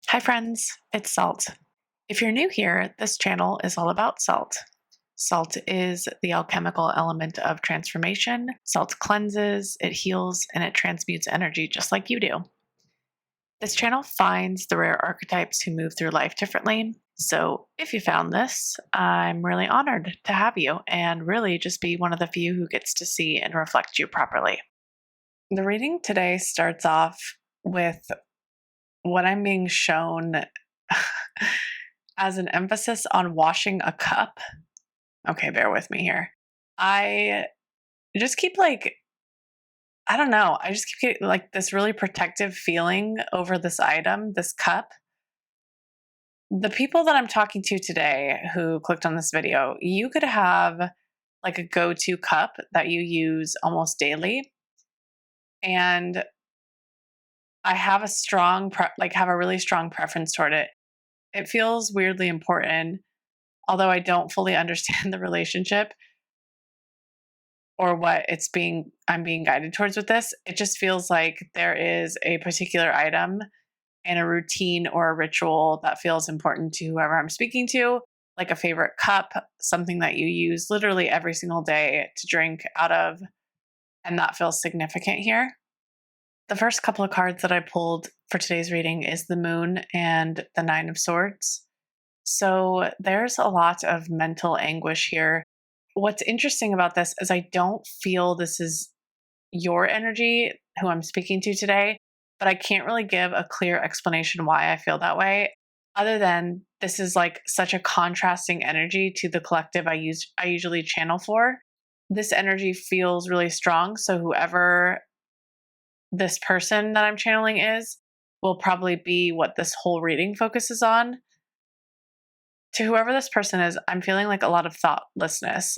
Hi, friends, it's Salt. If you're new here, this channel is all about salt. Salt is the alchemical element of transformation. Salt cleanses, it heals, and it transmutes energy just like you do. This channel finds the rare archetypes who move through life differently. So if you found this, I'm really honored to have you and really just be one of the few who gets to see and reflect you properly. The reading today starts off with what I'm being shown as an emphasis on washing a cup. Okay, bear with me here. I just keep I don't know, I just keep getting this really protective feeling over this item, this cup. The people that I'm talking to today who clicked on this video, you could have like a go-to cup that you use almost daily. And I have a have a really strong preference toward it. It feels weirdly important, although I don't fully understand the relationship or what I'm being guided towards with this. It just feels like there is a particular item and a routine or a ritual that feels important to whoever I'm speaking to, like a favorite cup, something that you use literally every single day to drink out of, and that feels significant here. The first couple of cards that I pulled for today's reading is the Moon and the Nine of Swords. So there's a lot of mental anguish here. What's interesting about this is I don't feel this is your energy who I'm speaking to today, but I can't really give a clear explanation why I feel that way, other than this is like such a contrasting energy to the collective I usually channel for. This energy feels really strong, so whoever this person that I'm channeling is will probably be what this whole reading focuses on. To whoever this person is, I'm feeling like a lot of thoughtlessness.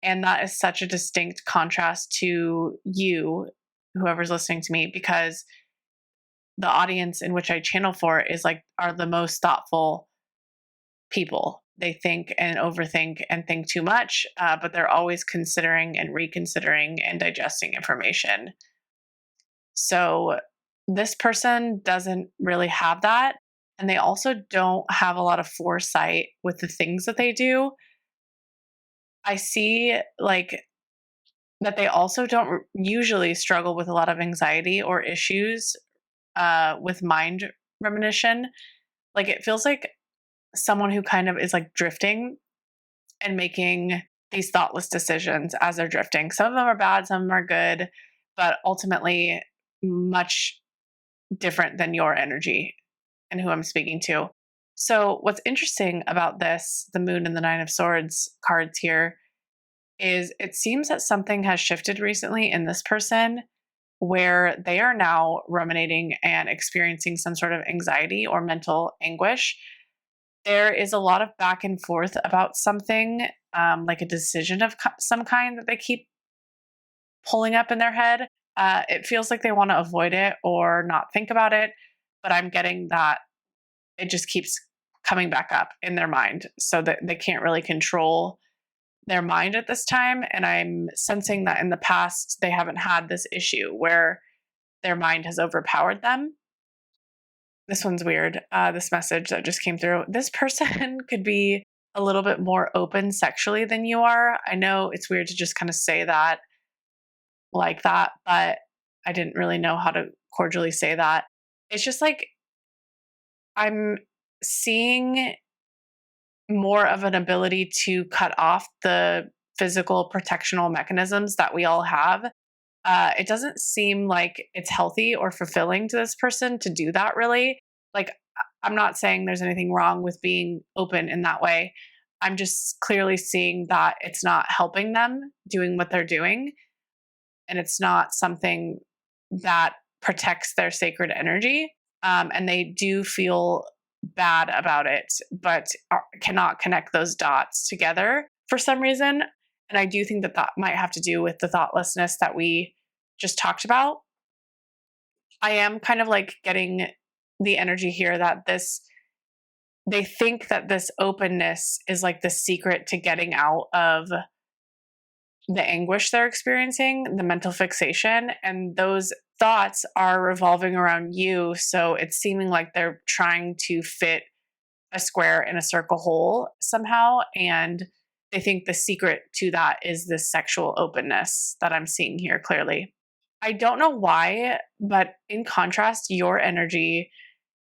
And that is such a distinct contrast to you, whoever's listening to me, because the audience in which I channel for are the most thoughtful people. They think and overthink and think too much, but they're always considering and reconsidering and digesting information. So this person doesn't really have that. And they also don't have a lot of foresight with the things that they do. I see that they also don't usually struggle with a lot of anxiety or issues with mind rumination. Like it feels like someone who kind of is like drifting and making these thoughtless decisions as they're drifting. Some of them are bad, some of them are good, but ultimately much different than your energy and who I'm speaking to. So, what's interesting about this, the Moon and the Nine of Swords cards here, is it seems that something has shifted recently in this person where they are now ruminating and experiencing some sort of anxiety or mental anguish. There is a lot of back and forth about something, like a decision of some kind that they keep pulling up in their head. It feels like they want to avoid it or not think about it, but I'm getting that it just keeps coming back up in their mind so that they can't really control their mind at this time. And I'm sensing that in the past, they haven't had this issue where their mind has overpowered them. This one's weird. This message that just came through. This person could be a little bit more open sexually than you are. I know it's weird to just kind of say that like that, but I didn't really know how to cordially say that. It's just like I'm seeing more of an ability to cut off the physical protectional mechanisms that we all have. It doesn't seem like it's healthy or fulfilling to this person to do that, really. Like, I'm not saying there's anything wrong with being open in that way. I'm just clearly seeing that it's not helping them doing what they're doing. And it's not something that protects their sacred energy. And they do feel bad about it, but cannot connect those dots together for some reason. And I do think that that might have to do with the thoughtlessness that we just talked about. I am kind of like getting the energy here that they think that this openness is like the secret to getting out of the anguish they're experiencing, the mental fixation, and those thoughts are revolving around you. So it's seeming like they're trying to fit a square in a circle hole somehow. And they think the secret to that is this sexual openness that I'm seeing here clearly. I don't know why, but in contrast, your energy,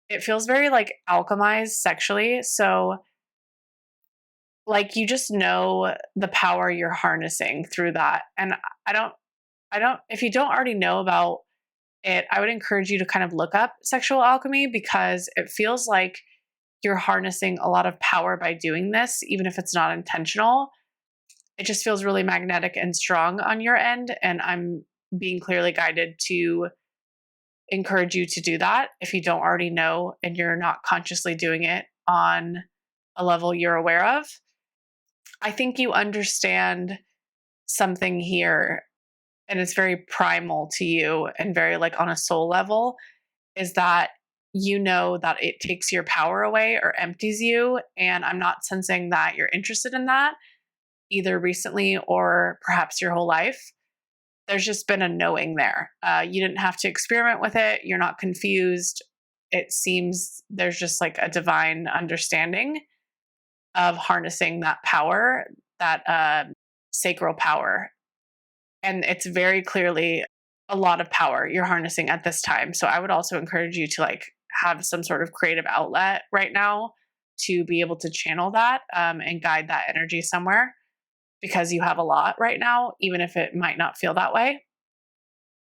it feels very like alchemized sexually. So, like, you just know the power you're harnessing through that. And if you don't already know about it, I would encourage you to kind of look up sexual alchemy because it feels like you're harnessing a lot of power by doing this, even if it's not intentional. It just feels really magnetic and strong on your end. And I'm being clearly guided to encourage you to do that if you don't already know and you're not consciously doing it on a level you're aware of. I think you understand something here, and it's very primal to you and very like on a soul level, is that you know that it takes your power away or empties you. And I'm not sensing that you're interested in that either recently or perhaps your whole life. There's just been a knowing there. You didn't have to experiment with it. You're not confused. It seems there's just like a divine understanding of harnessing that power, that sacral power. And it's very clearly a lot of power you're harnessing at this time. So I would also encourage you to like have some sort of creative outlet right now to be able to channel that and guide that energy somewhere because you have a lot right now, even if it might not feel that way.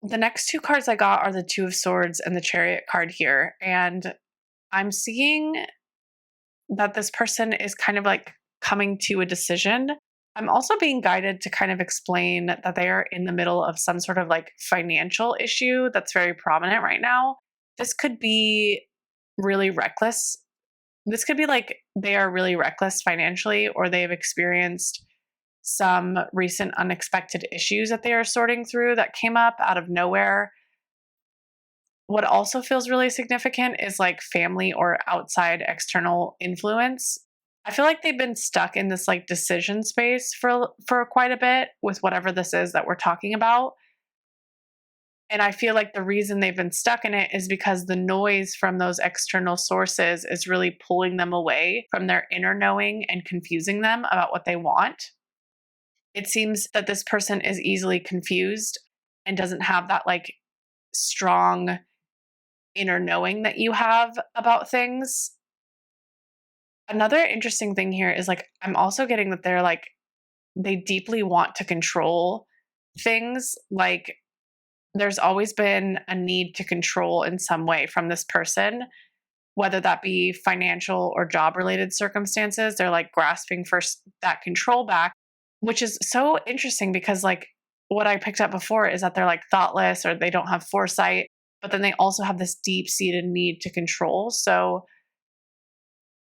The next two cards I got are the Two of Swords and the Chariot card here. And I'm seeing that this person is kind of like coming to a decision. I'm also being guided to kind of explain that they are in the middle of some sort of like financial issue that's very prominent right now. This could be really reckless. This could be like they are really reckless financially, or they have experienced some recent unexpected issues that they are sorting through that came up out of nowhere. What also feels really significant is like family or outside external influence. I feel like they've been stuck in this like decision space for quite a bit with whatever this is that we're talking about. And I feel like the reason they've been stuck in it is because the noise from those external sources is really pulling them away from their inner knowing and confusing them about what they want. It seems that this person is easily confused and doesn't have that like strong inner knowing that you have about things. Another interesting thing here is like, I'm also getting that they're like, they deeply want to control things. Like, there's always been a need to control in some way from this person, whether that be financial or job related circumstances. They're like grasping for that control back, which is so interesting because, like, what I picked up before is that they're like thoughtless or they don't have foresight, but then they also have this deep seated need to control. So,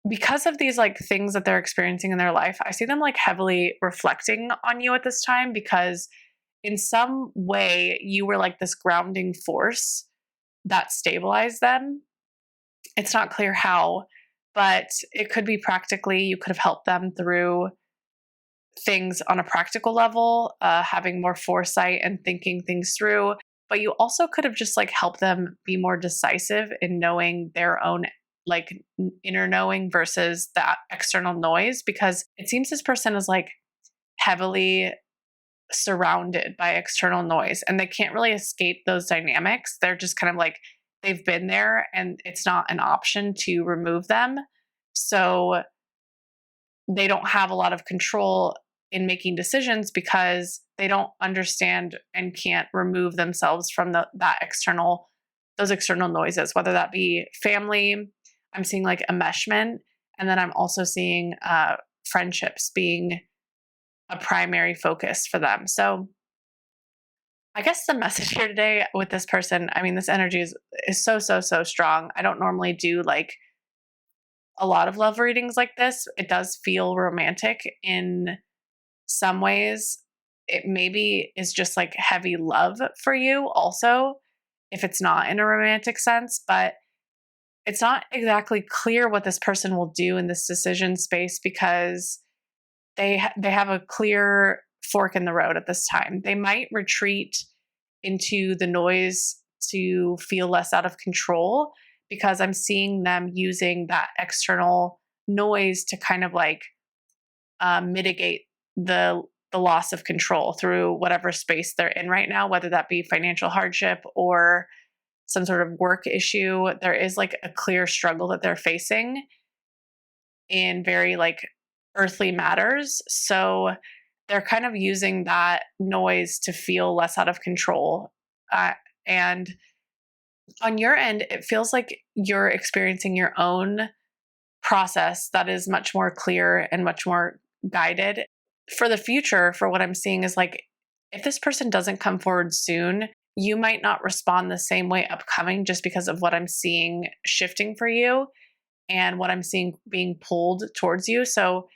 because of these like things that they're experiencing in their life, I see them like heavily reflecting on you at this time because in some way you were like this grounding force that stabilized them. It's not clear how, but it could be practically you could have helped them through things on a practical level, having more foresight and thinking things through. But you also could have just like helped them be more decisive in knowing their own like inner knowing versus that external noise, because it seems this person is like heavily surrounded by external noise and they can't really escape those dynamics. They're just kind of like they've been there and it's not an option to remove them. So they don't have a lot of control in making decisions because they don't understand and can't remove themselves from those external noises, whether that be family. I'm seeing like enmeshment, and then I'm also seeing friendships being a primary focus for them. So I guess the message here today with this person, I mean, this energy is so strong. I don't normally do like a lot of love readings like this. It does feel romantic in some ways. It maybe is just like heavy love for you also, if it's not in a romantic sense, but it's not exactly clear what this person will do in this decision space because they have a clear fork in the road at this time. They might retreat into the noise to feel less out of control, because I'm seeing them using that external noise to kind of like mitigate the loss of control through whatever space they're in right now, whether that be financial hardship or some sort of work issue. There is like a clear struggle that they're facing in very like earthly matters. So they're kind of using that noise to feel less out of control. And on your end, it feels like you're experiencing your own process that is much more clear and much more guided. For the future, for what I'm seeing is like, if this person doesn't come forward soon, you might not respond the same way upcoming, just because of what I'm seeing shifting for you and what I'm seeing being pulled towards you. So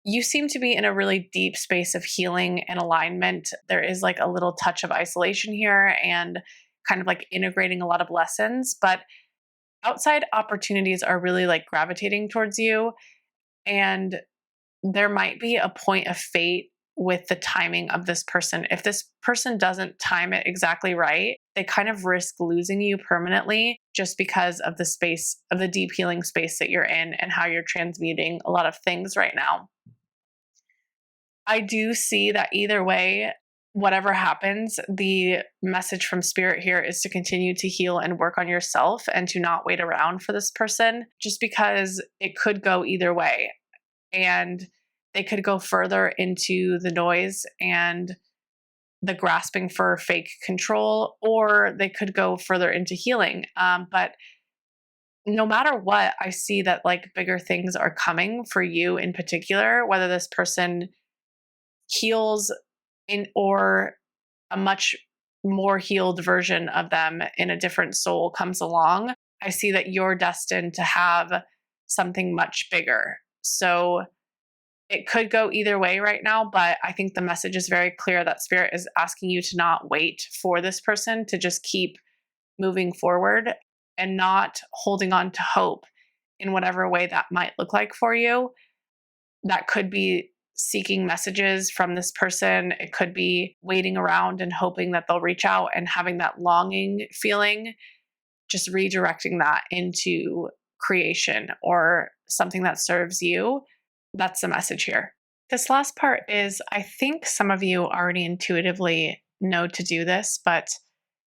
you seem to be in a really deep space of healing and alignment. There is like a little touch of isolation here and kind of like integrating a lot of lessons, but outside opportunities are really like gravitating towards you. And there might be a point of fate with the timing of this person. If this person doesn't time it exactly right, they kind of risk losing you permanently, just because of the space of the deep healing space that you're in and how you're transmuting a lot of things right now. I do see that either way, whatever happens, the message from spirit here is to continue to heal and work on yourself and to not wait around for this person, just because it could go either way. And they could go further into the noise and the grasping for fake control, or they could go further into healing. But no matter what, I see that like bigger things are coming for you in particular, whether this person heals in or a much more healed version of them in a different soul comes along. I see that you're destined to have something much bigger. So it could go either way right now, but I think the message is very clear that spirit is asking you to not wait for this person, to just keep moving forward and not holding on to hope in whatever way that might look like for you. That could be seeking messages from this person. It could be waiting around and hoping that they'll reach out and having that longing feeling, just redirecting that into creation or something that serves you. That's the message here. This last part is, I think some of you already intuitively know to do this, but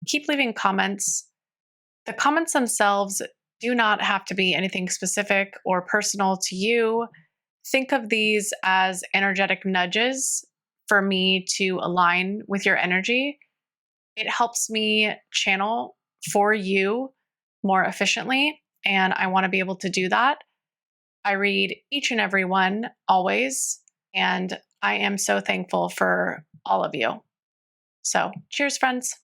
keep leaving comments. The comments themselves do not have to be anything specific or personal to you. Think of these as energetic nudges for me to align with your energy. It helps me channel for you more efficiently, and I want to be able to do that. I read each and every one always, and I am so thankful for all of you. So, cheers, friends.